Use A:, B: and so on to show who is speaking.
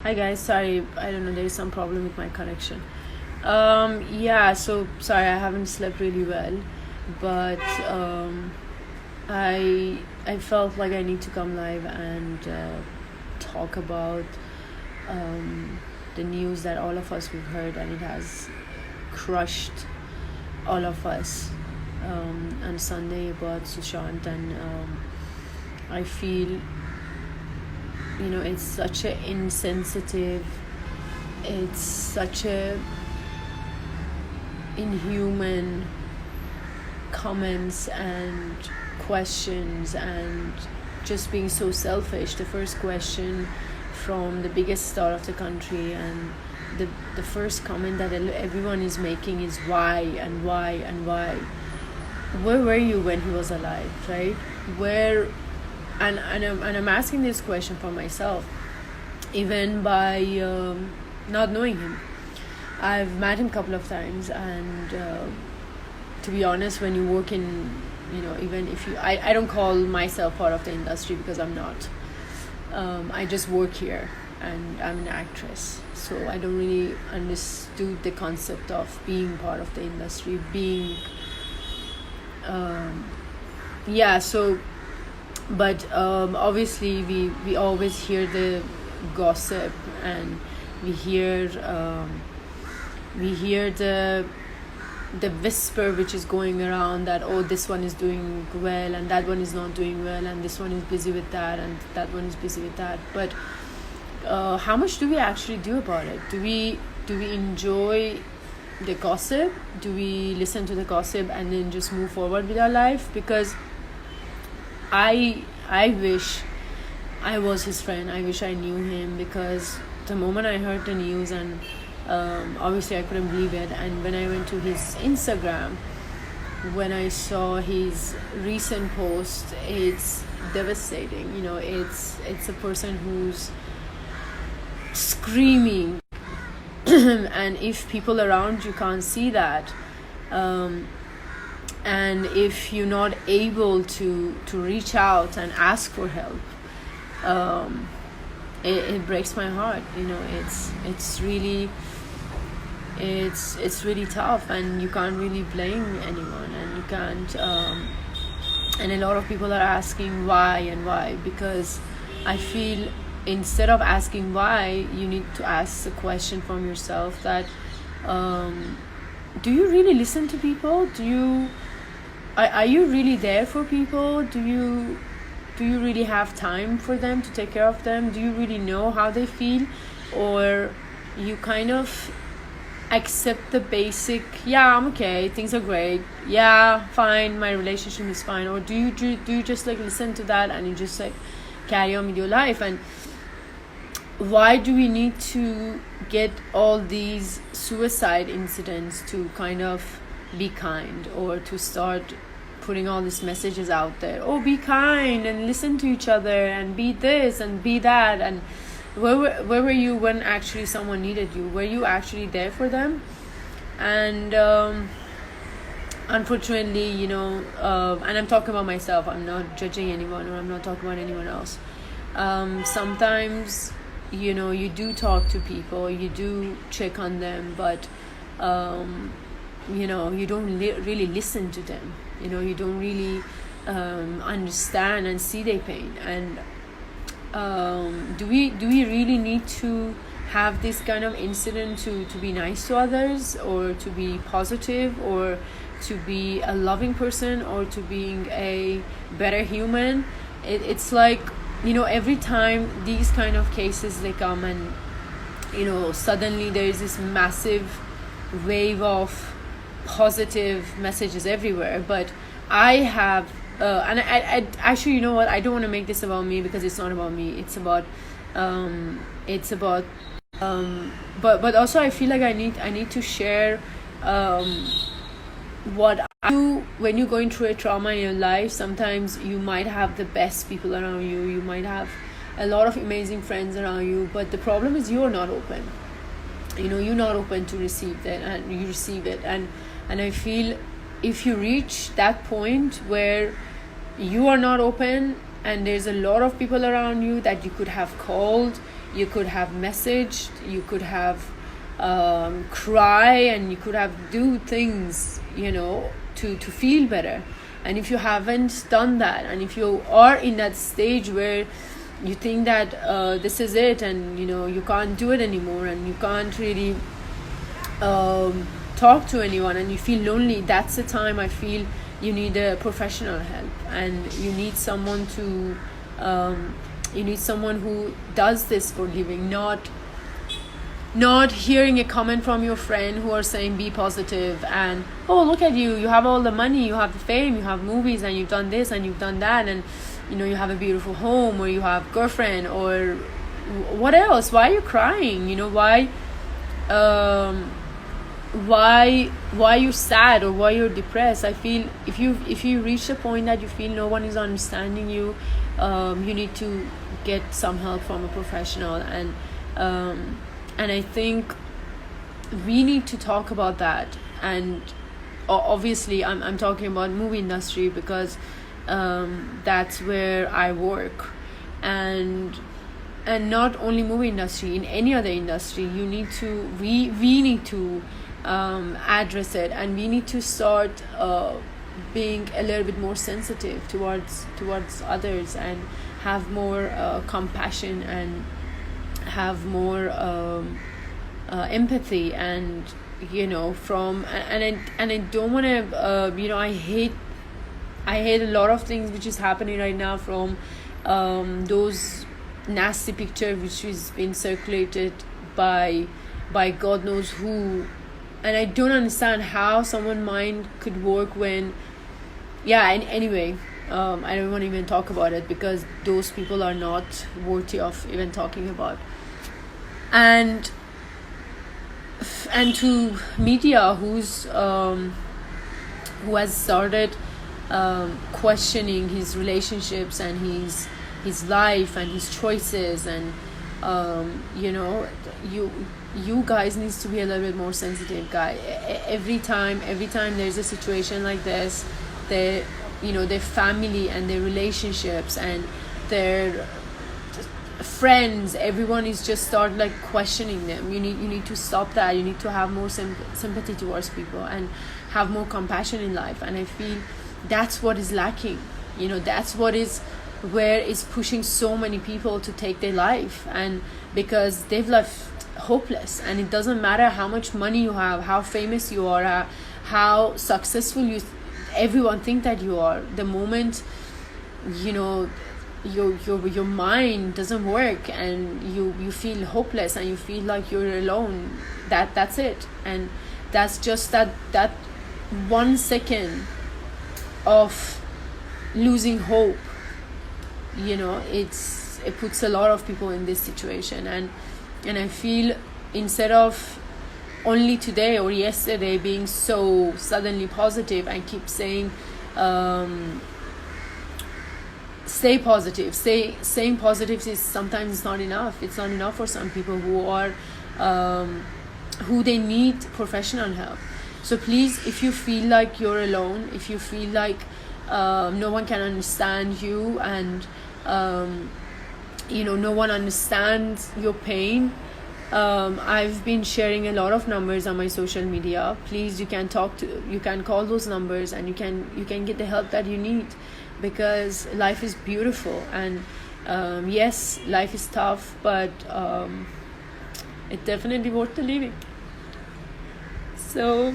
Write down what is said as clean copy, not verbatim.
A: Hi guys, sorry, I don't know, there is some problem with my connection. So sorry, I haven't slept really well, but I felt like I need to come live and talk about the news that all of us we've heard, and it has crushed all of us on Sunday about Sushant, and I feel it's such a insensitive, it's such a inhuman comments and questions, and just being so selfish. The first question from the biggest star of the country, and the first comment that everyone is making is why and why and why. Where were you when he was alive, right? And I'm asking this question for myself, even by not knowing him. I've met him a couple of times, and to be honest, when you work in, even if I don't call myself part of the industry because I'm not. I just work here, and I'm an actress, so I don't really understood the concept of being part of the industry, But obviously we always hear the gossip, and we hear the whisper which is going around that, oh, this one is doing well and that one is not doing well, and this one is busy with that and that one is busy with that. But how much do we actually do about it? Do we enjoy the gossip? Do we listen to the gossip and then just move forward with our life? Because I wish I was his friend. I wish I knew him, because the moment I heard the news, and obviously I couldn't believe it, and when I went to his Instagram, when I saw his recent post, it's devastating. It's a person who's screaming and if people around you can't see that, and if you're not able to reach out and ask for help, it breaks my heart. It's really tough, and you can't really blame anyone, and you can't and a lot of people are asking why and why, because I feel instead of asking why, you need to ask the question from yourself that do you really listen to people? Are you really there for people? Do you really have time for them, to take care of them? Do you really know how they feel? Or you kind of accept the basic, yeah, I'm okay, things are great, yeah, fine, my relationship is fine? Or do you just listen to that and you just carry on with your life? And why do we need to get all these suicide incidents to kind of be kind, or to start putting all these messages out there? Oh, be kind and listen to each other and be this and be that. And where were you when actually someone needed you? Were you actually there for them? And unfortunately, and I'm talking about myself, I'm not judging anyone, or I'm not talking about anyone else. Sometimes you do talk to people, you do check on them, but you don't really listen to them. You don't really understand and see their pain. And do we really need to have this kind of incident to be nice to others, or to be positive, or to be a loving person, or to being a better human? It's like, every time these kind of cases they come, and suddenly there is this massive wave of positive messages everywhere. But I have and I actually, you know what, I don't want to make this about me, because it's not about me, it's about but also I feel like I need to share what I do. When you're going through a trauma in your life, sometimes you might have the best people around you, you might have a lot of amazing friends around you, but the problem is you're not open. You're not open to receive that, and you receive it. And I feel if you reach that point where you are not open, and there's a lot of people around you that you could have called, you could have messaged, you could have cry, and you could have do things, to feel better. And if you haven't done that, and if you are in that stage where you think that this is it, and you can't do it anymore, and you can't really talk to anyone, and you feel lonely, that's the time I feel you need a professional help, and you need someone to who does this for living, not hearing a comment from your friend who are saying be positive, and oh, look at you have all the money, you have the fame, you have movies, and you've done this and you've done that, and you have a beautiful home, or you have girlfriend, or what else, why are you crying, why you're sad, or why you're depressed. I feel if you reach a point that you feel no one is understanding you, you need to get some help from a professional, and I think we need to talk about that. And obviously I'm talking about movie industry because that's where I work, and not only movie industry, in any other industry we need to address it, and we need to start being a little bit more sensitive towards others, and have more compassion, and have more empathy, and from and I don't want to I hate a lot of things which is happening right now, from those nasty pictures which is being circulated by God knows who. And I don't understand how someone's mind could work when, and anyway, I don't want to even talk about it, because those people are not worthy of even talking about. And to media who has started questioning his relationships, and his life, and his choices, and you guys needs to be a little bit more sensitive, guy. Every time there's a situation like this, their family and their relationships and their friends, everyone is just start like questioning them. You need to stop that. You need to have more sympathy towards people, and have more compassion in life. And I feel that's what is lacking. That's what is where is pushing so many people to take their life, and because they've left hopeless. And it doesn't matter how much money you have, how famous you are, how successful everyone think that you are. The moment your mind doesn't work, and you feel hopeless, and you feel like you're alone, that's it. And that's just that 1 second of losing hope, it puts a lot of people in this situation. And I feel instead of only today or yesterday being so suddenly positive, I keep saying stay positive. Saying positive is sometimes not enough. It's not enough for some people who they need professional help. So please, if you feel like you're alone, if you feel like no one can understand you, and no one understands your pain, I've been sharing a lot of numbers on my social media. Please, you can call those numbers, and you can get the help that you need, because life is beautiful. And yes, life is tough, but it's definitely worth the living. So